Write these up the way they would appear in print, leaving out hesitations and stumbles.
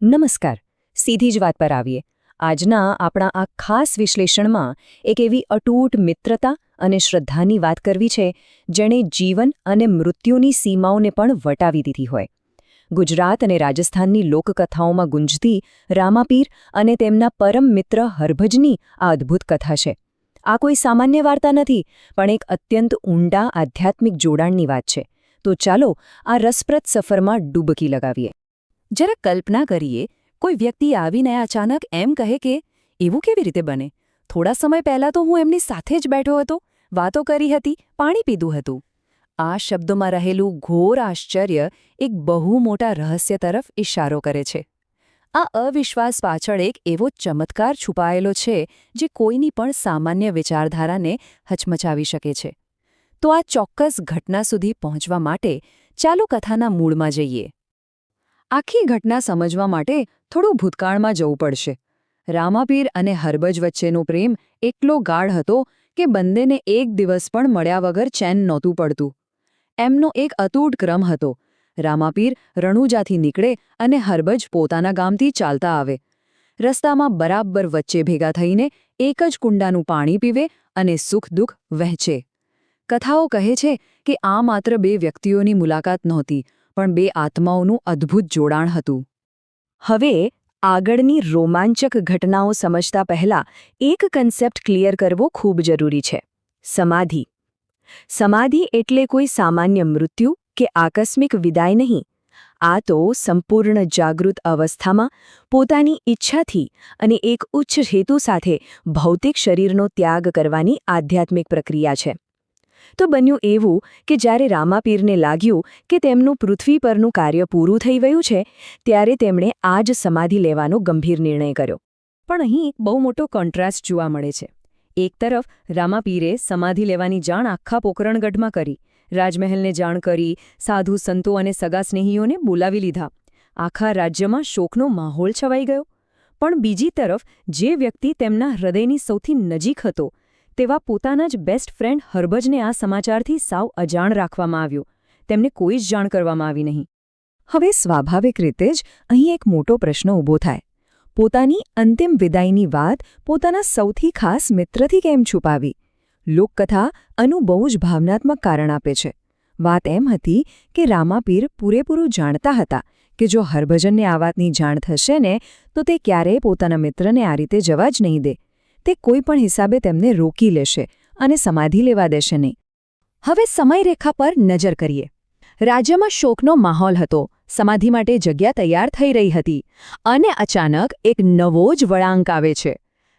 નમસ્કાર. સીધી જ વાત પર આવીએ. આજના આપણા આ ખાસ વિશ્લેષણમાં એક એવી અતૂટ મિત્રતા અને શ્રદ્ધાની વાત કરવી છે જેણે જીવન અને મૃત્યુની સીમાઓને પણ વટાવી દીધી હોય. ગુજરાત અને રાજસ્થાનની લોકકથાઓમાં ગુંજતી રામાપીર અને તેમના પરમ મિત્ર હરભજની આ અદ્ભુત કથા છે. આ કોઈ સામાન્ય વાર્તા નથી, પણ એક અત્યંત ઊંડા આધ્યાત્મિક જોડાણની વાત છે. તો ચાલો આ રસપ્રદ સફરમાં ડૂબકી લગાવીએ. જરા કલ્પના કરીએ, કોઈ વ્યક્તિ આવીને અચાનક એમ કહે કે એવું કેવી રીતે બને? થોડા સમય પહેલાં તો હું એમની સાથે જ બેઠો હતો, વાતો કરી હતી, પાણી પીધું હતું. આ શબ્દોમાં રહેલું ઘોર આશ્ચર્ય એક બહુ મોટા રહસ્ય તરફ ઇશારો કરે છે. આ અવિશ્વાસ પાછળ એક એવો ચમત્કાર છુપાયેલો છે જે કોઈની પણ સામાન્ય વિચારધારાને હચમચાવી શકે છે. તો આ ચોક્કસ ઘટના સુધી પહોંચવા માટે ચાલો કથાના મૂળમાં જઈએ. આખી ઘટના સમજવા માટે થોડું ભૂતકાળમાં જવું પડશે. રામાપીર અને હરભજ વચ્ચેનો પ્રેમ એટલો ગાઢ હતો કે બંનેને એક દિવસ પણ મળ્યા વગર ચેન નહોતું પડતું. એમનો એક અતૂટ ક્રમ હતો. રામાપીર રણુજાથી નીકળે અને હરભજ પોતાના ગામથી ચાલતા આવે. રસ્તામાં બરાબર વચ્ચે ભેગા થઈને એક જ કુંડાનું પાણી પીવે અને સુખ દુઃખ વહેંચે. કથાઓ કહે છે કે આ માત્ર બે વ્યક્તિઓની મુલાકાત નહોતી, પણ બે આત્માઓનું અદ્ભુત જોડાણ હતું. હવે આગળની રોમાંચક ઘટનાઓ સમજતા પહેલા એક કન્સેપ્ટ ક્લિયર કરવો ખૂબ જરૂરી છે. સમાધિ. સમાધિ એટલે કોઈ સામાન્ય મૃત્યુ કે આકસ્મિક વિદાય નહીં. આ તો સંપૂર્ણ જાગૃત અવસ્થામાં પોતાની ઈચ્છાથી અને એક ઉચ્ચ હેતુ સાથે ભૌતિક શરીરનો ત્યાગ કરવાની આધ્યાત્મિક પ્રક્રિયા છે. તો બન્યું એવું કે જ્યારે રામાપીરને લાગ્યું કે તેમનું પૃથ્વી પરનું કાર્ય પૂરું થઈ ગયું છે, ત્યારે તેમણે આ જ સમાધિ લેવાનો ગંભીર નિર્ણય કર્યો. પણ અહીં એક બહુ મોટો કોન્ટ્રાસ્ટ જોવા મળે છે. એક તરફ રામાપીરે સમાધિ લેવાની જાણ આખા પોકરણગઢમાં કરી, રાજમહેલને જાણ કરી, સાધુ સંતો અને સગા સ્નેહીઓને બોલાવી લીધા. આખા રાજ્યમાં શોકનો માહોલ છવાઈ ગયો. પણ બીજી તરફ જે વ્યક્તિ તેમના હૃદયની સૌથી નજીક હતો, તેવા પોતાના જ બેસ્ટ ફ્રેન્ડ હરભજને આ સમાચારથી સાવ અજાણ રાખવામાં આવ્યો. તેમને કોઈ જ જાણ કરવામાં આવી નહીં. હવે સ્વાભાવિક રીતે જ અહીં એક મોટો પ્રશ્ન ઊભો થાય. પોતાની અંતિમ વિદાયની વાત પોતાના સૌથી ખાસ મિત્રથી કેમ છુપાવી? લોકકથા આનું બહુ જ ભાવનાત્મક કારણ આપે છે. વાત એમ હતી કે રામાપીર પૂરેપૂરું જાણતા હતા કે જો હરભજનને આ વાતની જાણ થશે ને, તો તે ક્યારેય પોતાના મિત્રને આ રીતે જવા જ નહીં દે. તે કોઈ પણ હિસાબે તેમને રોકી લેશે અને સમાધિ લેવા દેશે નહીં. હવે સમયરેખા પર નજર કરીએ. રાજ્યમાં શોકનો માહોલ હતો. સમાધિ માટે જગ્યા તૈયાર થઈ રહી હતી. અને અચાનક એક નવો જ વળાંક આવે છે.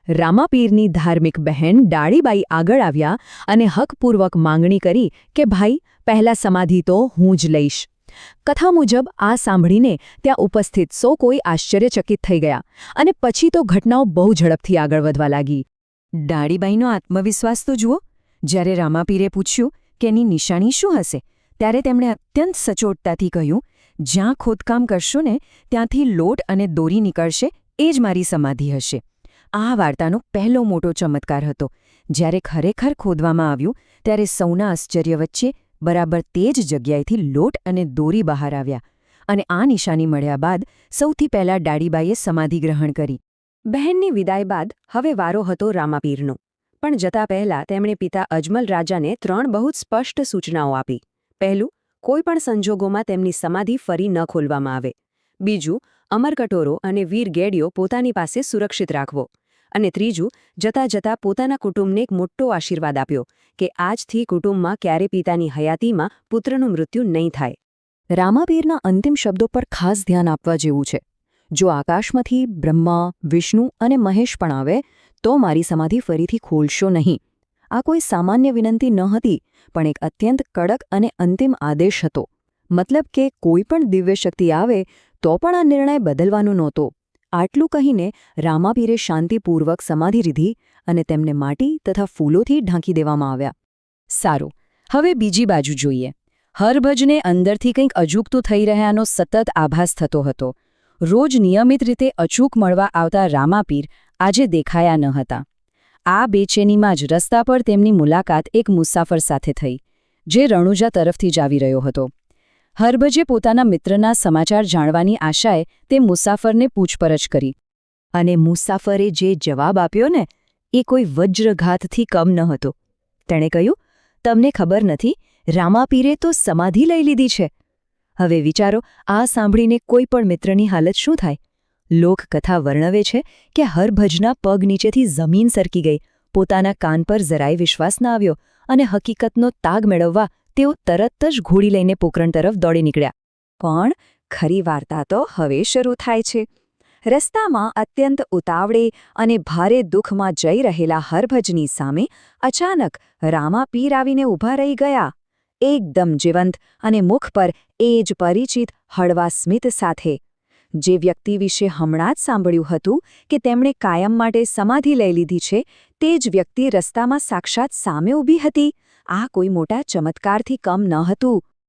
રામાપીરની ધાર્મિક બહેન ડાળીબાઈ આગળ આવ્યા અને હકપૂર્વક માંગણી કરી કે ભાઈ, પહેલા સમાધિ તો હું જ લઈશ. કથા મુજબ આ સાંભળીને ત્યાં ઉપસ્થિત સૌ કોઈ આશ્ચર્યચકિત થઈ ગયા અને પછી તો ઘટનાઓ બહુ ઝડપથી આગળ વધવા લાગી. ડાળીબાઈનો આત્મવિશ્વાસ તો જુઓ. જ્યારે રામાપીરે પૂછ્યું કે એની નિશાની શું હશે, ત્યારે તેમણે અત્યંત સચોટતાથી કહ્યું, જ્યાં ખોદકામ કરશો ને ત્યાંથી લોટ અને દોરી નીકળશે, એ જ મારી સમાધિ હશે. આ વાર્તાનો પહેલો મોટો ચમત્કાર હતો. જ્યારે ખરેખર ખોદવામાં આવ્યું ત્યારે સૌના આશ્ચર્ય વચ્ચે બરાબર તે જ જગ્યાએથી લોટ અને દોરી બહાર આવ્યા. અને આ નિશાની મળ્યા બાદ સૌથી પહેલાં ડાળીબાઈએ સમાધિ ગ્રહણ કરી. બહેનની વિદાય બાદ હવે વારો હતો રામાપીરનો. પણ જતા પહેલાં તેમણે પિતા અજમલ રાજાને 3 બહુ જ સ્પષ્ટ સૂચનાઓ આપી. પહેલું, કોઈ પણ સંજોગોમાં તેમની સમાધિ ફરી ન ખોલવામાં આવે. બીજું, અમરકટોરો અને વીર ગેડીઓ પોતાની પાસે સુરક્ષિત રાખવો. અને ત્રીજું, જતાં જતાં પોતાના કુટુંબને એક મોટો આશીર્વાદ આપ્યો કે આજથી કુટુંબમાં ક્યારે પિતાની હયાતીમાં પુત્રનું મૃત્યુ નહીં થાય. રામાપીરના અંતિમ શબ્દો પર ખાસ ધ્યાન આપવા જેવું છે. જો આકાશમાંથી બ્રહ્મા, વિષ્ણુ અને મહેશ પણ આવે તો મારી સમાધિ ફરીથી ખોલશો નહીં. આ કોઈ સામાન્ય વિનંતી ન હતી, પણ એક અત્યંત કડક અને અંતિમ આદેશ હતો. મતલબ કે કોઈ પણ દિવ્ય શક્તિ આવે તો પણ આ નિર્ણય બદલવાનો નહોતો. આટલું કહીને રામાપીરે શાંતિપૂર્વક સમાધિ લીધી અને તેમને માટી તથા ફૂલોથી ઢાંકી દેવામાં આવ્યા. સારું, હવે બીજી બાજુ જોઈએ. હરભજને અંદરથી કંઈક અજુગતું થઈ રહ્યાનો સતત આભાસ થતો હતો. રોજ નિયમિત રીતે અચૂક મળવા આવતા રામાપીર આજે દેખાયા ન હતા. આ બેચેનીમાં જ રસ્તા પર તેમની મુલાકાત એક મુસાફર સાથે થઈ, જે રણુજા તરફથી જ આવી રહ્યો હતો. હરભજે પોતાના મિત્રના સમાચાર જાણવાની આશાએ તે મુસાફરને પૂછપરછ કરી. અને મુસાફરે જે જવાબ આપ્યો ને એ કોઈ વજ્રઘાતથી કમ ન હતો. તેણે કહ્યું, તમને ખબર નથી, રામાપીરે તો સમાધિ લઈ લીધી છે. હવે વિચારો, આ સાંભળીને કોઈ પણ મિત્રની હાલત શું થાય? લોકકથા વર્ણવે છે કે હરભજના પગ નીચેથી જમીન સરકી ગઈ, પોતાના કાન પર જરાય વિશ્વાસ ન આવ્યો અને હકીકતનો તાગ મેળવવા તેઓ તરત જ ઘોડી લઈને પોકરણ તરફ દોડી નીકળ્યા. પણ ખરી વાર્તા તો હવે શરૂ થાય છે. રસ્તામાં અત્યંત ઉતાવળે અને ભારે દુઃખમાં જઈ રહેલા હરભજની સામે અચાનક રામાપીર આવીને ઊભા રહી ગયા, એકદમ જીવંત અને મુખ પર એ જ પરિચિત હળવા સ્મિત સાથે. જે વ્યક્તિ વિશે હમણાં જ સાંભળ્યું હતું કે તેમણે કાયમ માટે સમાધિ લઈ લીધી છે, તે જ વ્યક્તિ રસ્તામાં સાક્ષાત સામે ઊભી હતી. આ કોઈ મોટા ચમત્કારથી કમ ન હતું.